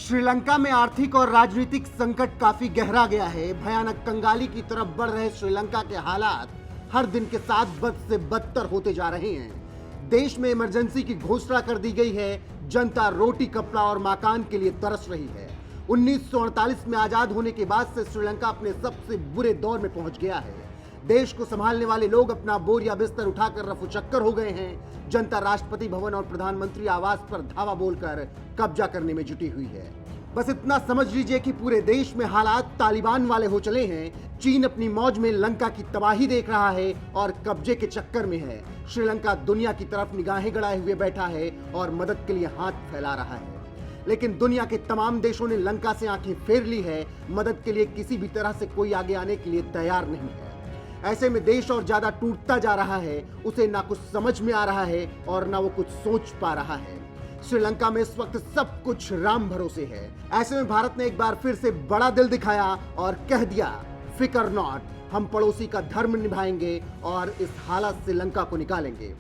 श्रीलंका में आर्थिक और राजनीतिक संकट काफी गहरा गया है। भयानक कंगाली की तरफ बढ़ रहे श्रीलंका के हालात हर दिन के साथ बद से बदतर होते जा रहे हैं। देश में इमरजेंसी की घोषणा कर दी गई है। जनता रोटी, कपड़ा और मकान के लिए तरस रही है। 1948 में आजाद होने के बाद से श्रीलंका अपने सबसे बुरे दौर में पहुंच गया है। देश को संभालने वाले लोग अपना बोरिया बिस्तर उठाकर रफू चक्कर हो गए हैं। जनता राष्ट्रपति भवन और प्रधानमंत्री आवास पर धावा बोलकर कब्जा करने में जुटी हुई है। बस इतना समझ लीजिए कि पूरे देश में हालात तालिबान वाले हो चले हैं। चीन अपनी मौज में लंका की तबाही देख रहा है और कब्जे के चक्कर में है। श्रीलंका दुनिया की तरफ निगाहें गड़ाए हुए बैठा है और मदद के लिए हाथ फैला रहा है। लेकिन दुनिया के तमाम देशों ने लंका से आंखें फेर ली है। मदद के लिए किसी भी तरह से कोई आगे आने के लिए तैयार नहीं है। ऐसे में देश और ज्यादा टूटता जा रहा है। उसे ना कुछ समझ में आ रहा है और ना वो कुछ सोच पा रहा है। श्रीलंका में इस वक्त सब कुछ राम भरोसे है। ऐसे में भारत ने एक बार फिर से बड़ा दिल दिखाया और कह दिया, फिकर नॉट, हम पड़ोसी का धर्म निभाएंगे और इस हालत से लंका को निकालेंगे।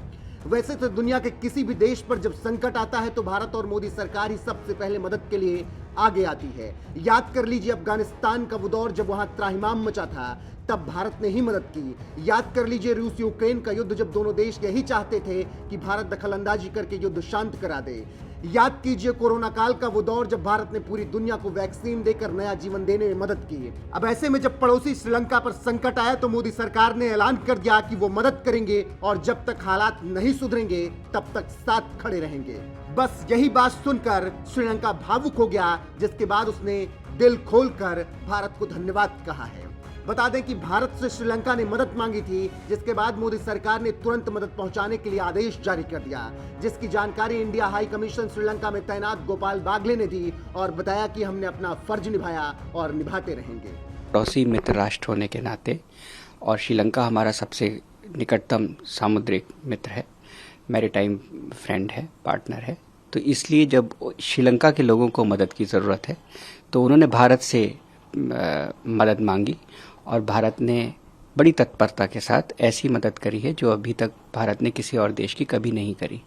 वैसे तो दुनिया के किसी भी देश पर जब संकट आता है तो भारत और मोदी सरकार ही सबसे पहले मदद के लिए आगे आती है। याद कर लीजिए अफगानिस्तान का वो दौर जब वहां त्राहिमाम मचा था, तब भारत ने ही मदद की। याद कर लीजिए रूस यूक्रेन का युद्ध, जब दोनों देश यही चाहते थे कि भारत दखलंदाजी करके युद्ध शांत करा दे। याद कीजिए कोरोना काल का वो दौर जब भारत ने पूरी दुनिया को वैक्सीन देकर नया जीवन देने में मदद की। अब ऐसे में जब पड़ोसी श्रीलंका पर संकट आया तो मोदी सरकार ने ऐलान कर दिया कि वो मदद करेंगे और जब तक हालात नहीं सुधरेंगे तब तक साथ खड़े रहेंगे। बस यही बात सुनकर श्रीलंका भावुक हो गया, जिसके बाद उसने दिल खोलकर भारत को धन्यवाद कहा है। बता दें कि भारत से श्रीलंका ने मदद मांगी थी, जिसके बाद मोदी सरकार ने तुरंत मदद पहुंचाने के लिए आदेश जारी कर दिया, जिसकी जानकारी इंडिया हाई कमीशन श्रीलंका में तैनात गोपाल बागले ने दी और बताया कि हमने अपना फर्ज निभाया और निभाते रहेंगे। पड़ोसी मित्र राष्ट्र होने के नाते और श्रीलंका हमारा सबसे निकटतम सामुद्रिक मित्र है, मैरीटाइम फ्रेंड है, पार्टनर है, तो इसलिए जब श्रीलंका के लोगों को मदद की ज़रूरत है तो उन्होंने भारत से मदद मांगी और भारत ने बड़ी तत्परता के साथ ऐसी मदद करी है जो अभी तक भारत ने किसी और देश की कभी नहीं करी।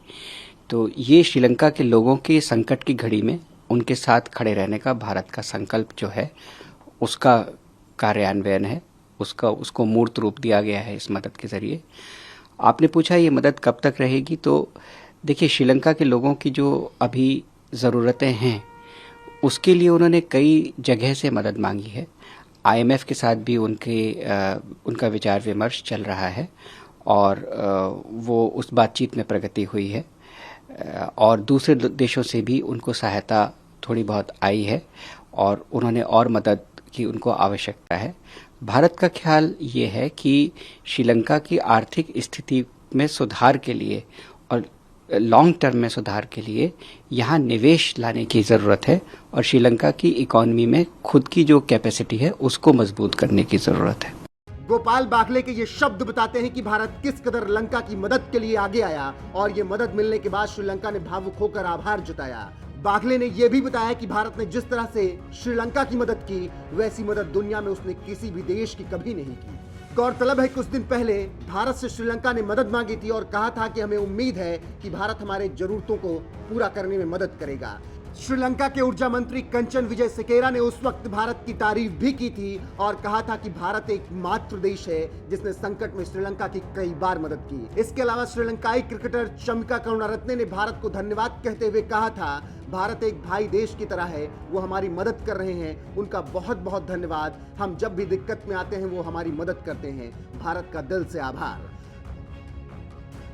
तो ये श्रीलंका के लोगों के संकट की घड़ी में उनके साथ खड़े रहने का भारत का संकल्प जो है उसका कार्यान्वयन है, उसको मूर्त रूप दिया गया है इस मदद के ज़रिए। आपने पूछा ये मदद कब तक रहेगी, तो देखिए श्रीलंका के लोगों की जो अभी ज़रूरतें हैं उसके लिए उन्होंने कई जगह से मदद मांगी है। IMF के साथ भी उनका विचार विमर्श चल रहा है और वो उस बातचीत में प्रगति हुई है और दूसरे देशों से भी उनको सहायता थोड़ी बहुत आई है और उन्होंने और मदद की उनको आवश्यकता है। भारत का ख्याल ये है कि श्रीलंका की आर्थिक स्थिति में सुधार के लिए और लॉन्ग टर्म में सुधार के लिए यहाँ निवेश लाने की ज़रूरत है और श्रीलंका की इकोनॉमी में खुद की जो कैपेसिटी है उसको मजबूत करने की ज़रूरत है। गोपाल बागले के ये शब्द बताते हैं कि भारत किस कदर लंका की मदद के लिए आगे आया और ये मदद मिलने के बाद श्रीलंका ने भावुक होकर आभार जताया। बागले ने यह भी बताया कि भारत ने जिस तरह से श्रीलंका की मदद की, वैसी मदद दुनिया में उसने किसी भी देश की कभी नहीं की। गौरतलब है कुछ दिन पहले भारत से श्रीलंका ने मदद मांगी थी और कहा था कि हमें उम्मीद है कि भारत हमारे जरूरतों को पूरा करने में मदद करेगा। श्रीलंका के ऊर्जा मंत्री कंचन विजयसेकेरा ने उस वक्त भारत की तारीफ भी की थी और कहा था कि भारत एक मात्र देश है जिसने संकट में श्रीलंका की कई बार मदद की। इसके अलावा श्रीलंकाई क्रिकेटर चमिका करुणारत्ने ने भारत को धन्यवाद कहते हुए कहा था, भारत एक भाई देश की तरह है, वो हमारी मदद कर रहे हैं, उनका बहुत बहुत धन्यवाद। हम जब भी दिक्कत में आते हैं वो हमारी मदद करते हैं, भारत का दिल से आभार।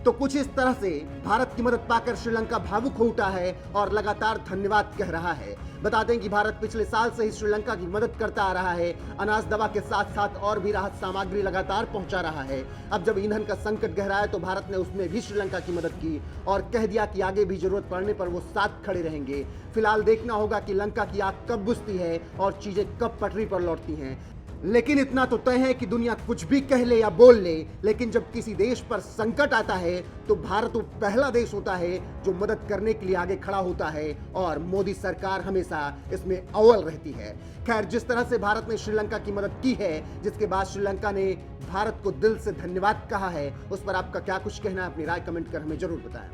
तो कुछ इस तरह से भारत की मदद पाकर श्रीलंका भावुक हो उठा है और लगातार धन्यवाद कह रहा है। बता दें कि भारत पिछले साल से ही श्रीलंका की मदद करता आ रहा है। अनाज, दवा के साथ साथ और भी राहत सामग्री लगातार पहुंचा रहा है। अब जब ईंधन का संकट गहराया तो भारत ने उसमें भी श्रीलंका की मदद की और कह दिया कि आगे भी जरूरत पड़ने पर वो साथ खड़े रहेंगे। फिलहाल देखना होगा कि लंका की आग कब बुझती है और चीजें कब पटरी पर लौटती हैं। लेकिन इतना तो तय है कि दुनिया कुछ भी कह ले या बोल ले, लेकिन जब किसी देश पर संकट आता है तो भारत वो पहला देश होता है जो मदद करने के लिए आगे खड़ा होता है और मोदी सरकार हमेशा इसमें अव्वल रहती है। खैर, जिस तरह से भारत ने श्रीलंका की मदद की है, जिसके बाद श्रीलंका ने भारत को दिल से धन्यवाद कहा है, उस पर आपका क्या कुछ कहना है, अपनी राय कमेंट कर हमें जरूर बताएं।